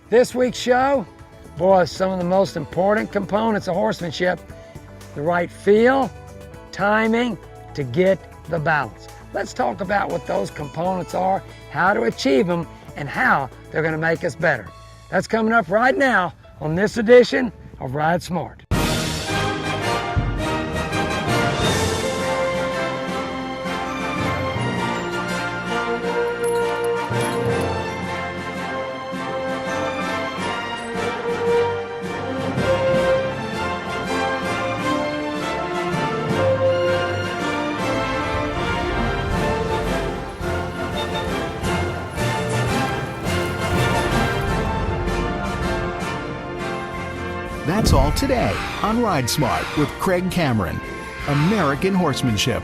This week's show, boy, some of the most important components of horsemanship, the right feel, timing to get the balance. Let's talk about what those components are, how to achieve them, and how they're going to make us better. That's coming up right now on this edition of Ride Smart. That's all today on Ride Smart with Craig Cameron, American Horsemanship.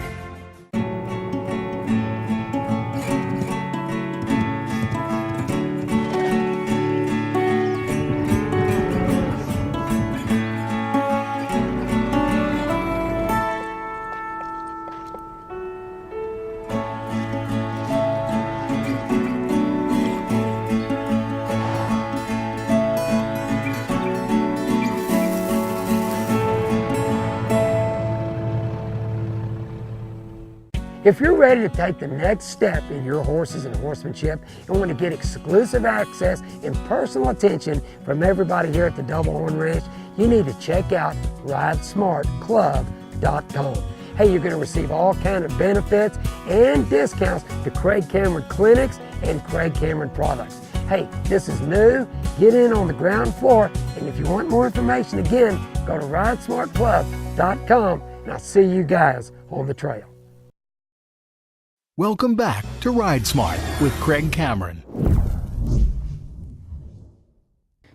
If you're ready to take the next step in your horses and horsemanship and want to get exclusive access and personal attention from everybody here at the Double Horn Ranch, you need to check out RideSmartClub.com. Hey, you're going to receive all kinds of benefits and discounts to Craig Cameron clinics and Craig Cameron products. Hey, this is new. Get in on the ground floor, and if you want more information, again, go to RideSmartClub.com, and I'll see you guys on the trail. Welcome back to Ride Smart with Craig Cameron.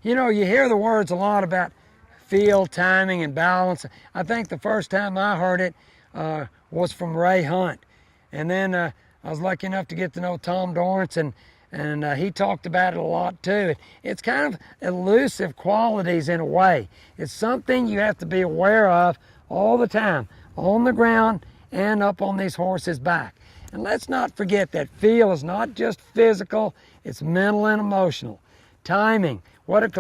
You know, you hear the words a lot about feel, timing, and balance. I think the first time I heard it was from Ray Hunt. And then I was lucky enough to get to know Tom Dorrance, and he talked about it a lot too. It's kind of elusive qualities in a way. It's something you have to be aware of all the time, on the ground and up on these horses' back. And let's not forget that feel is not just physical, it's mental and emotional. Timing, what an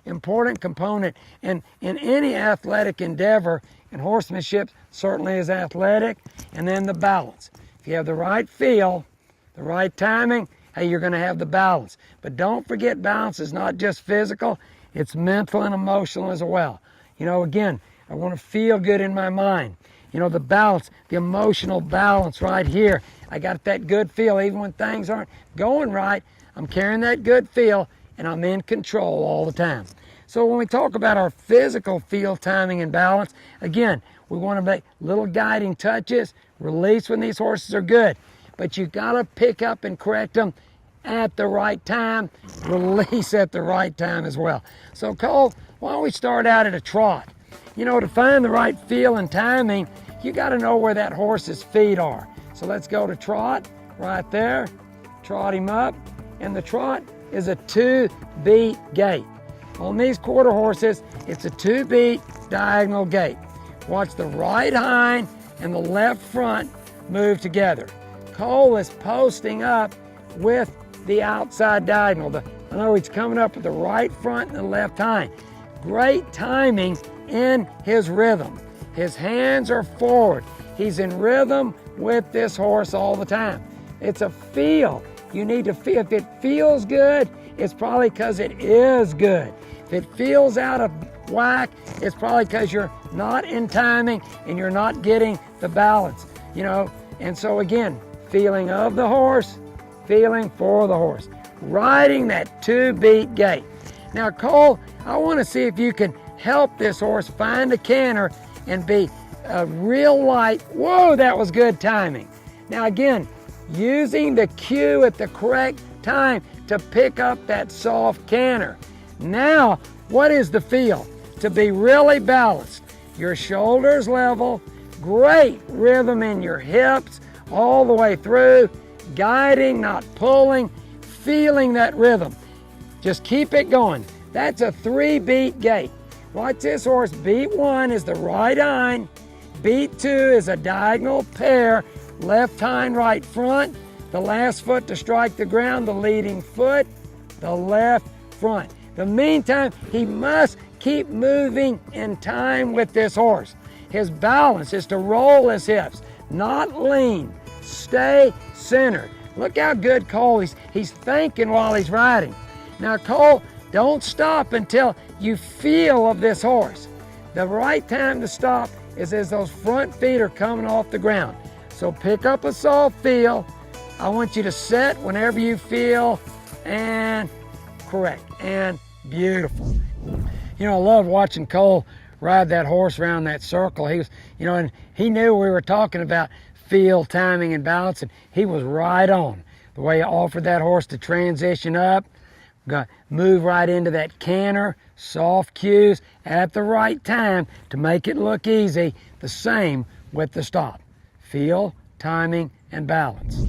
important component in any athletic endeavor, and horsemanship certainly is athletic. And then the balance. If you have the right feel, the right timing, hey, you're going to have the balance. But don't forget, balance is not just physical, it's mental and emotional as well. You know, again, I want to feel good in my mind. You know, the balance, the emotional balance right here. I got that good feel. Even when things aren't going right, I'm carrying that good feel, and I'm in control all the time. So when we talk about our physical feel, timing, and balance, again, we want to make little guiding touches, release when these horses are good. But you got to pick up and correct them at the right time, release at the right time as well. So Cole, why don't we start out at a trot? You know, to find the right feel and timing, you got to know where that horse's feet are. So let's go to trot right there. Trot him up. And the trot is a 2-beat gait. On these quarter horses, it's a 2-beat diagonal gait. Watch the right hind and the left front move together. Cole is posting up with the outside diagonal. I know he's coming up with the right front and the left hind. Great timing in his rhythm. His hands are forward. He's in rhythm with this horse all the time. It's a feel. You need to feel. If it feels good, it's probably because it is good. If it feels out of whack, it's probably because you're not in timing and you're not getting the balance, you know. And so again, feeling of the horse, feeling for the horse. Riding that 2-beat gait. Now, Cole, I want to see if you can help this horse find a canter and be real light. Whoa, that was good timing. Now again, using the cue at the correct time to pick up that soft canter. Now, what is the feel? To be really balanced. Your shoulders level, great rhythm in your hips all the way through, guiding, not pulling, feeling that rhythm. Just keep it going. That's a 3-beat gait. Watch this horse. Beat 1 is the right hind. Beat 2 is a diagonal pair. Left hind, right front. The last foot to strike the ground, the leading foot, the left front. The meantime, he must keep moving in time with this horse. His balance is to roll his hips, not lean. Stay centered. Look how good Cole, he's thinking while he's riding. Now Cole, don't stop until you feel of this horse. The right time to stop is as those front feet are coming off the ground. So pick up a soft feel. I want you to set whenever you feel, and correct, and beautiful. You know, I love watching Cole ride that horse around that circle. He was, you know, and he knew we were talking about feel, timing, and balance, and he was right on. The way he offered that horse to transition up, move right into that canter, soft cues at the right time to make it look easy. The same with the stop. Feel, timing, and balance.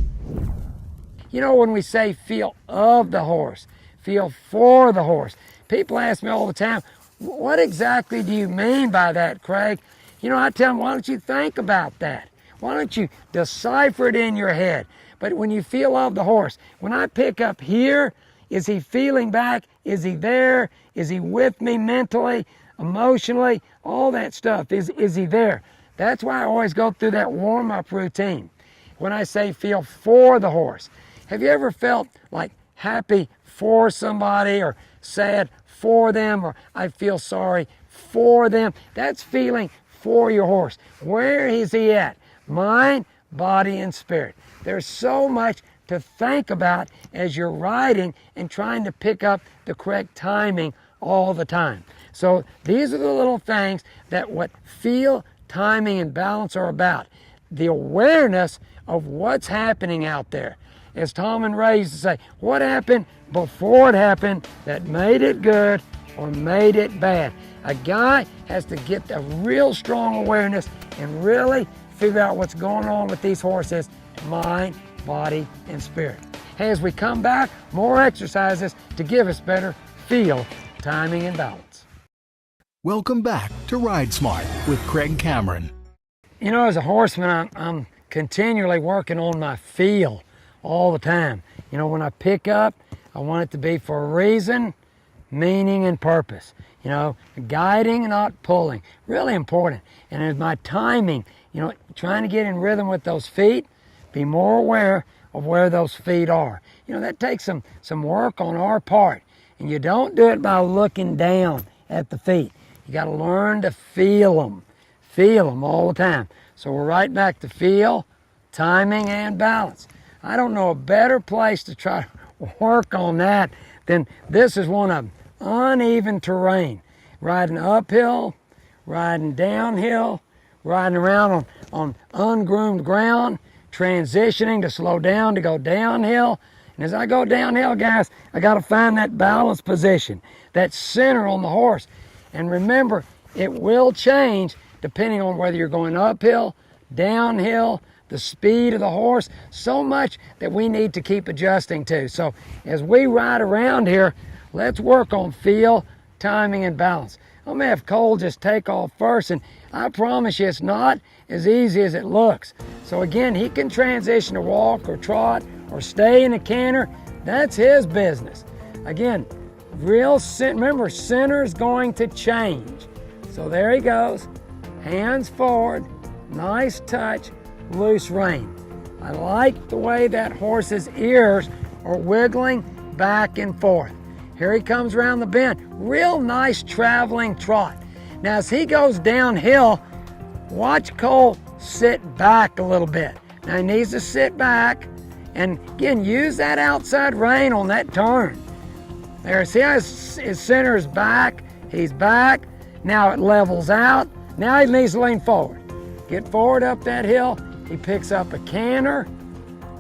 You know, when we say feel of the horse, feel for the horse, people ask me all the time, what exactly do you mean by that, Craig? You know, I tell them, why don't you think about that? Why don't you decipher it in your head? But when you feel of the horse, when I pick up here, is he feeling back? Is he there? Is he with me mentally, emotionally? All that stuff. Is he there? That's why I always go through that warm-up routine. When I say feel for the horse, have you ever felt like happy for somebody or sad for them, or I feel sorry for them? That's feeling for your horse. Where is he at? Mind, body, and spirit. There's so much to think about as you're riding and trying to pick up the correct timing all the time. So these are the little things that what feel, timing, and balance are about. The awareness of what's happening out there. As Tom and Ray used to say, what happened before it happened that made it good or made it bad? A guy has to get a real strong awareness and really figure out what's going on with these horses, mind, body, and spirit. Hey, as we come back, more exercises to give us better feel, timing, and balance. Welcome back to Ride Smart with Craig Cameron. You know, as a horseman, I'm continually working on my feel all the time. You know, when I pick up, I want it to be for a reason, meaning, and purpose. You know, guiding, not pulling. Really important. And as my timing, you know, trying to get in rhythm with those feet, be more aware of where those feet are. You know, that takes some work on our part. And you don't do it by looking down at the feet. You got to learn to feel them all the time. So we're right back to feel, timing, and balance. I don't know a better place to try to work on that than this is one of them. Uneven terrain. Riding uphill, riding downhill, riding around on ungroomed ground, transitioning to slow down to go downhill. And as I go downhill, guys, I got to find that balance position, that center on the horse. And remember, it will change depending on whether you're going uphill, downhill, the speed of the horse, so much that we need to keep adjusting to. So as we ride around here, let's work on feel, timing, and balance. I'm gonna have Cole just take off first, and I promise you it's not as easy as it looks. So again, he can transition to walk or trot or stay in a canter. That's his business. Again, remember, center's going to change. So there he goes, hands forward, nice touch, loose rein. I like the way that horse's ears are wiggling back and forth. Here he comes around the bend. Real nice traveling trot. Now as he goes downhill, watch Cole sit back a little bit. Now he needs to sit back and again use that outside rein on that turn. There, see how his center is back? He's back. Now it levels out. Now he needs to lean forward. Get forward up that hill. He picks up a canter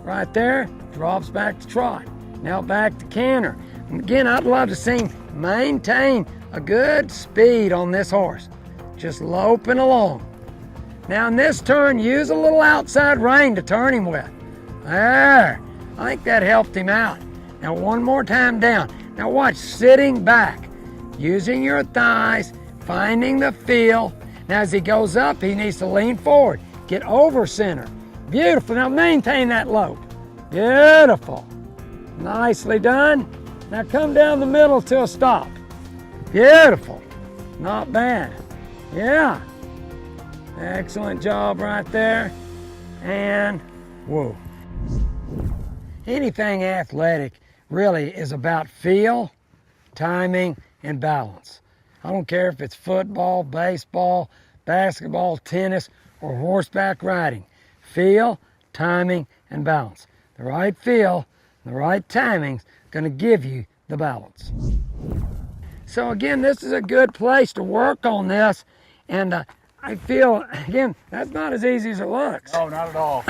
right there, drops back to trot. Now back to canter. And again, I'd love to see him maintain a good speed on this horse. Just loping along. Now in this turn, use a little outside rein to turn him with. There, I think that helped him out. Now one more time down. Now watch, sitting back, using your thighs, finding the feel. Now as he goes up, he needs to lean forward, get over center. Beautiful, now maintain that lope. Beautiful, nicely done. Now come down the middle to a stop. Beautiful. Not bad. Yeah. Excellent job right there. And whoa. Anything athletic really is about feel, timing, and balance. I don't care if it's football, baseball, basketball, tennis, or horseback riding. Feel, timing, and balance. The right feel, the right timing's gonna give you the balance. So again, this is a good place to work on this, and I feel, again, that's not as easy as it looks. No, not at all.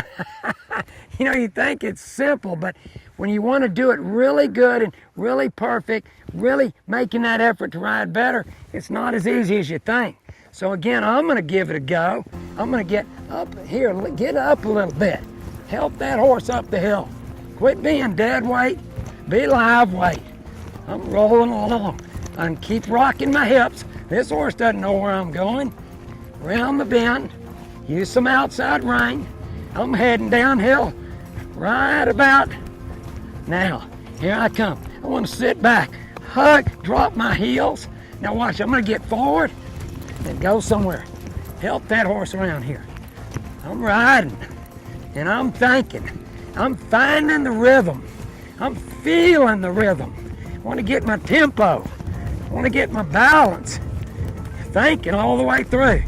You know, you think it's simple, but when you want to do it really good and really perfect, really making that effort to ride better, it's not as easy as you think. So again, I'm going to give it a go. I'm going to get up here, get up a little bit. Help that horse up the hill. Quit being dead weight, be live weight. I'm rolling along. I can keep rocking my hips. This horse doesn't know where I'm going. Around the bend, use some outside rein. I'm heading downhill right about now. Here I come. I want to sit back, hug, drop my heels. Now watch, I'm going to get forward and go somewhere. Help that horse around here. I'm riding and I'm thinking. I'm finding the rhythm. I'm feeling the rhythm. I want to get my tempo. I want to get my balance. Thinking all the way through.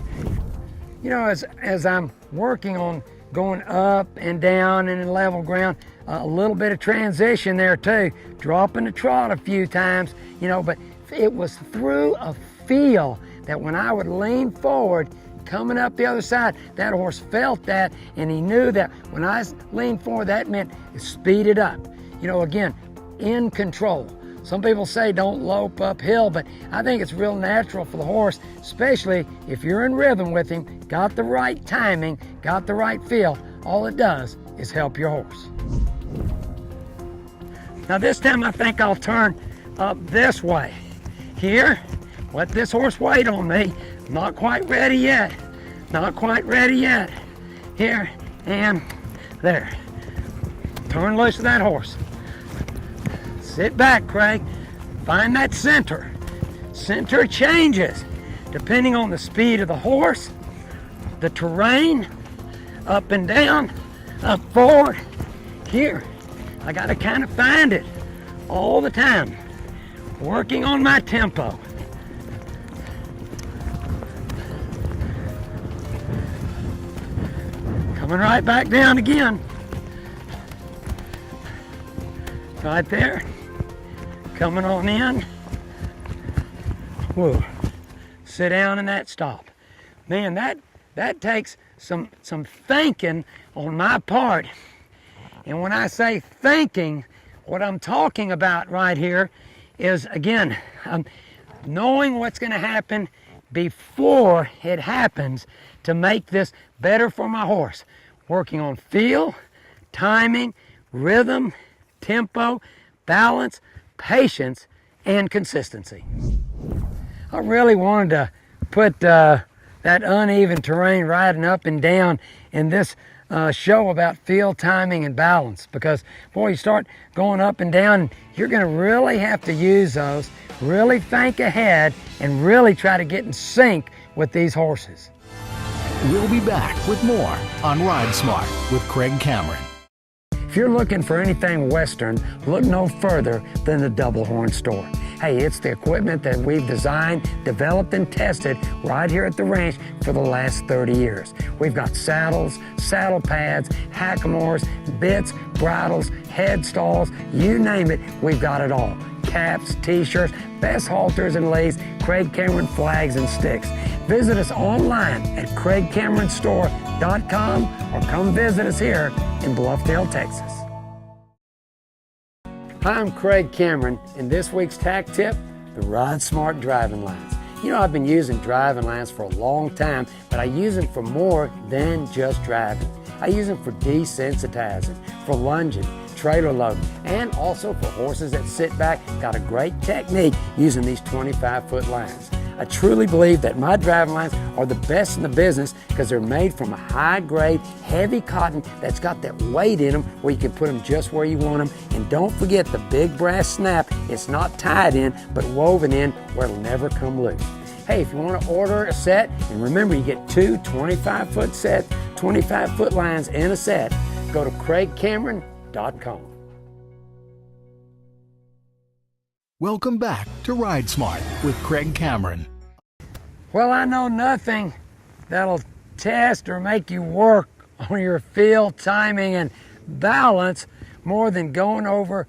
You know, as I'm working on going up and down and in level ground, a little bit of transition there too, dropping the trot a few times, you know, but it was through a feel that when I would lean forward, coming up the other side, that horse felt that, and he knew that when I leaned forward, that meant speed it up. You know, again, in control. Some people say don't lope uphill, but I think it's real natural for the horse, especially if you're in rhythm with him, got the right timing, got the right feel. All it does is help your horse. Now this time I think I'll turn up this way. Here, let this horse wait on me. Not quite ready yet. Not quite ready yet. Here and there. Turn loose of that horse. Sit back, Craig. Find that center. Center changes depending on the speed of the horse, the terrain, up and down, up forward. Here, I gotta kind of find it all the time. Working on my tempo. Coming right back down again. Right there. Coming on in. Whoa. Sit down and that stop. Man, that takes some thinking on my part. And when I say thinking, what I'm talking about right here is, again, knowing what's going to happen before it happens to make this better for my horse. Working on feel, timing, rhythm, tempo, balance, patience, and consistency. I really wanted to put that uneven terrain riding up and down in this show about feel, timing, and balance, because boy, you start going up and down, you're going to really have to use those, really think ahead, and really try to get in sync with these horses. We'll be back with more on Ride Smart with Craig Cameron. If you're looking for anything Western, look no further than the Double Horn Store. Hey, it's the equipment that we've designed, developed, and tested right here at the ranch for the last 30 years. We've got saddles, saddle pads, hackamores, bits, bridles, head stalls, you name it, we've got it all. Caps, t-shirts, best halters and leads, Craig Cameron flags and sticks. Visit us online at craigcameronstore.com or come visit us here in Bluffdale, Texas. Hi, I'm Craig Cameron, and this week's tack tip, the Ride Smart driving lines. You know, I've been using driving lines for a long time, but I use them for more than just driving. I use them for desensitizing, for lunging, trailer loading, and also for horses that sit back. Got a great technique using these 25-foot lines. I truly believe that my driving lines are the best in the business because they're made from a high-grade, heavy cotton that's got that weight in them where you can put them just where you want them. And don't forget the big brass snap. It's not tied in, but woven in where it'll never come loose. Hey, if you want to order a set, and remember you get two 25-foot sets, 25-foot lines in a set, go to craigcameron.com. Welcome back to Ride Smart with Craig Cameron. Well, I know nothing that'll test or make you work on your feel, timing, and balance more than going over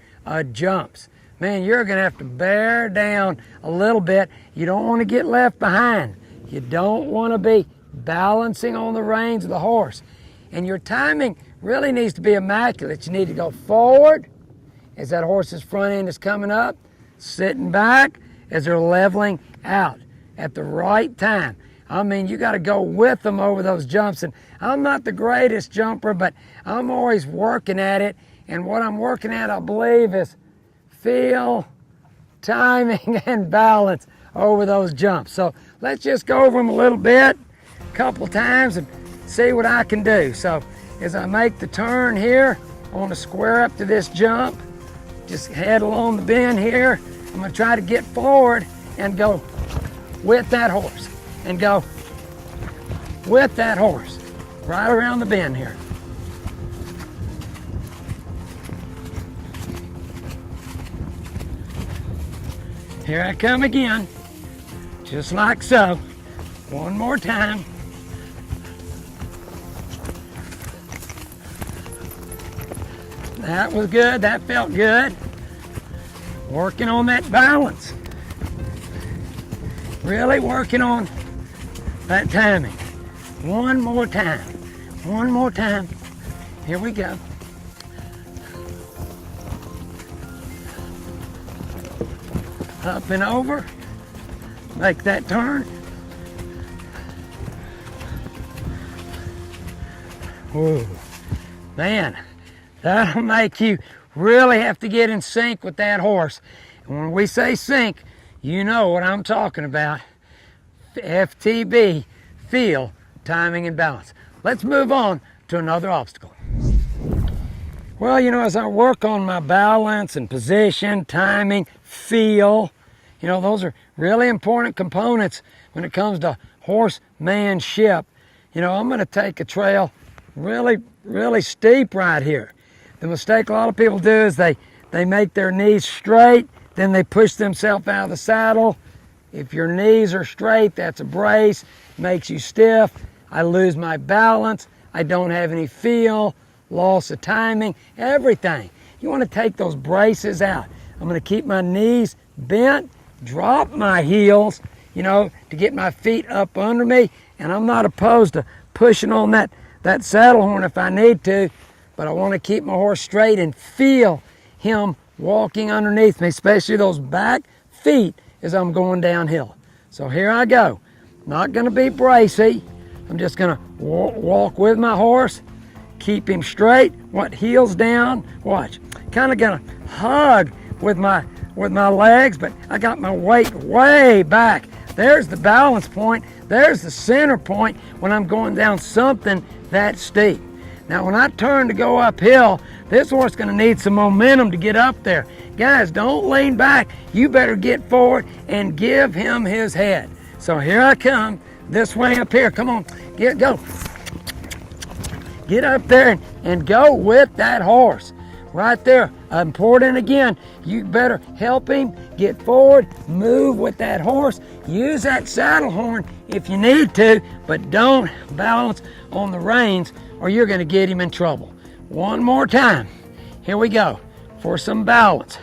jumps. Man, you're going to have to bear down a little bit. You don't want to get left behind. You don't want to be balancing on the reins of the horse. And your timing really needs to be immaculate. You need to go forward as that horse's front end is coming up, sitting back as they're leveling out at the right time. I mean, you got to go with them over those jumps. And I'm not the greatest jumper, but I'm always working at it. And what I'm working at, I believe, is feel, timing, and balance over those jumps. So let's just go over them a little bit, a couple times, and see what I can do. So as I make the turn here, I want to square up to this jump. Just head along the bend here. I'm going to try to get forward and go with that horse. And go with that horse right around the bend here. Here I come again. Just like so. One more time. That was good, that felt good. Working on that balance. Really working on that timing. One more time. One more time. Here we go. Up and over. Make that turn. Whoa. Man, that'll make you really have to get in sync with that horse. And when we say sync, you know what I'm talking about. FTB, feel, timing, and balance. Let's move on to another obstacle. Well, you know, as I work on my balance and position, timing, feel, you know, those are really important components when it comes to horsemanship. You know, I'm going to take a trail really steep right here. The mistake a lot of people do is they make their knees straight, then they push themselves out of the saddle. If your knees are straight, that's a brace, makes you stiff. I lose my balance. I don't have any feel, loss of timing, everything. You want to take those braces out. I'm going to keep my knees bent, drop my heels, you know, to get my feet up under me. And I'm not opposed to pushing on that saddle horn if I need to, but I want to keep my horse straight and feel him walking underneath me, especially those back feet as I'm going downhill. So here I go. Not going to be bracy. I'm just going to walk with my horse, keep him straight, heels down, watch. Kind of going to hug with my legs, but I got my weight way back. There's the balance point. There's the center point when I'm going down something that steep. Now when I turn to go uphill, this horse is going to need some momentum to get up there. Guys, don't lean back. You better get forward and give him his head. So here I come, this way up here. Come on, go. Get up there and go with that horse. Right there, important again, you better help him get forward, move with that horse, use that saddle horn if you need to, but don't balance on the reins or you're going to get him in trouble. One more time. Here we go for some balance.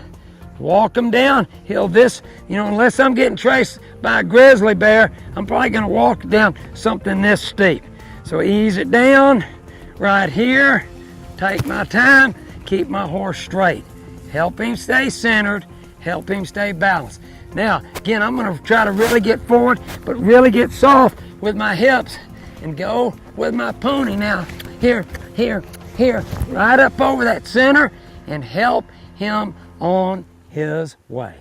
Walk him down. Unless I'm getting chased by a grizzly bear, I'm probably going to walk down something this steep. So ease it down right here. Take my time. Keep my horse straight. Help him stay centered. Help him stay balanced. Now, again, I'm going to try to really get forward, but really get soft with my hips and go with my pony now. Here, right up over that center and help him on his way.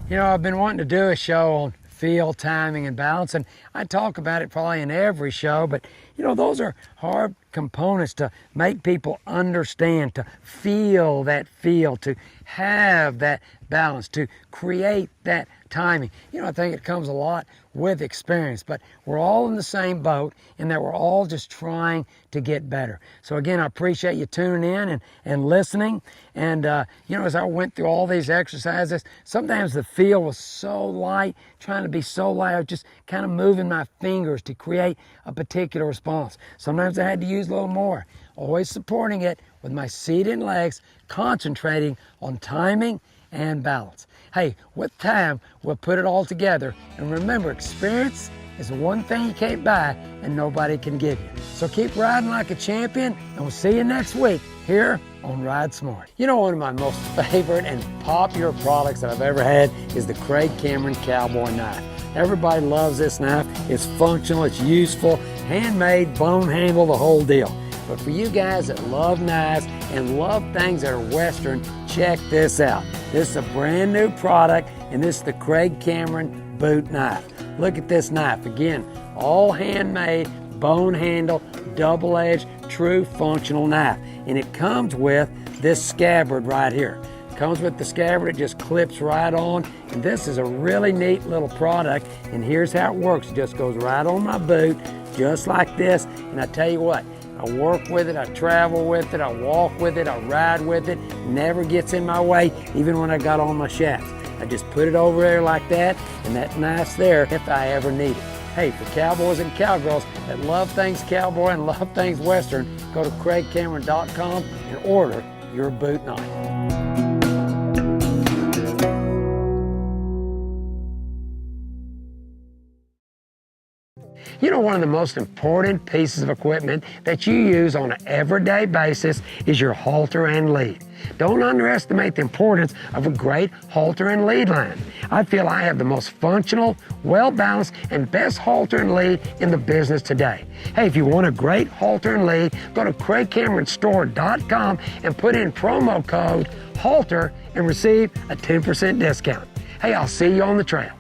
You know, I've been wanting to do a show on feel, timing, and balance. And I talk about it probably in every show, but you know, those are hard components to make people understand, to feel that feel, to have that balance, to create that timing. You know, I think it comes a lot with experience, but we're all in the same boat in that we're all just trying to get better. So again, I appreciate you tuning in and listening. And you know, as I went through all these exercises, sometimes the feel was so light, trying to be so light, I was just kind of moving my fingers to create a particular response. Sometimes I had to use a little more, always supporting it with my seat and legs, concentrating on timing and balance. Hey, with time, we'll put it all together. And remember, experience is the one thing you can't buy and nobody can give you. So keep riding like a champion, and we'll see you next week here on Ride Smart. You know, one of my most favorite and popular products that I've ever had is the Craig Cameron Cowboy Knife. Everybody loves this knife. It's functional, it's useful, handmade, bone handle, the whole deal. But for you guys that love knives and love things that are Western, check this out. This is a brand new product, and this is the Craig Cameron Boot Knife. Look at this knife. Again, all handmade, bone handle, double-edged, true functional knife. And it comes with this scabbard right here. It comes with the scabbard, it just clips right on. And this is a really neat little product, and here's how it works. It just goes right on my boot, just like this. And I tell you what, I work with it, I travel with it, I walk with it, I ride with it, never gets in my way, even when I got on my shafts. I just put it over there like that, and that knife's there if I ever need it. Hey, for cowboys and cowgirls that love things cowboy and love things Western, go to CraigCameron.com and order your boot knife. You know, one of the most important pieces of equipment that you use on an everyday basis is your halter and lead. Don't underestimate the importance of a great halter and lead line. I feel I have the most functional, well-balanced, and best halter and lead in the business today. Hey, if you want a great halter and lead, go to CraigCameronStore.com and put in promo code HALTER and receive a 10% discount. Hey, I'll see you on the trail.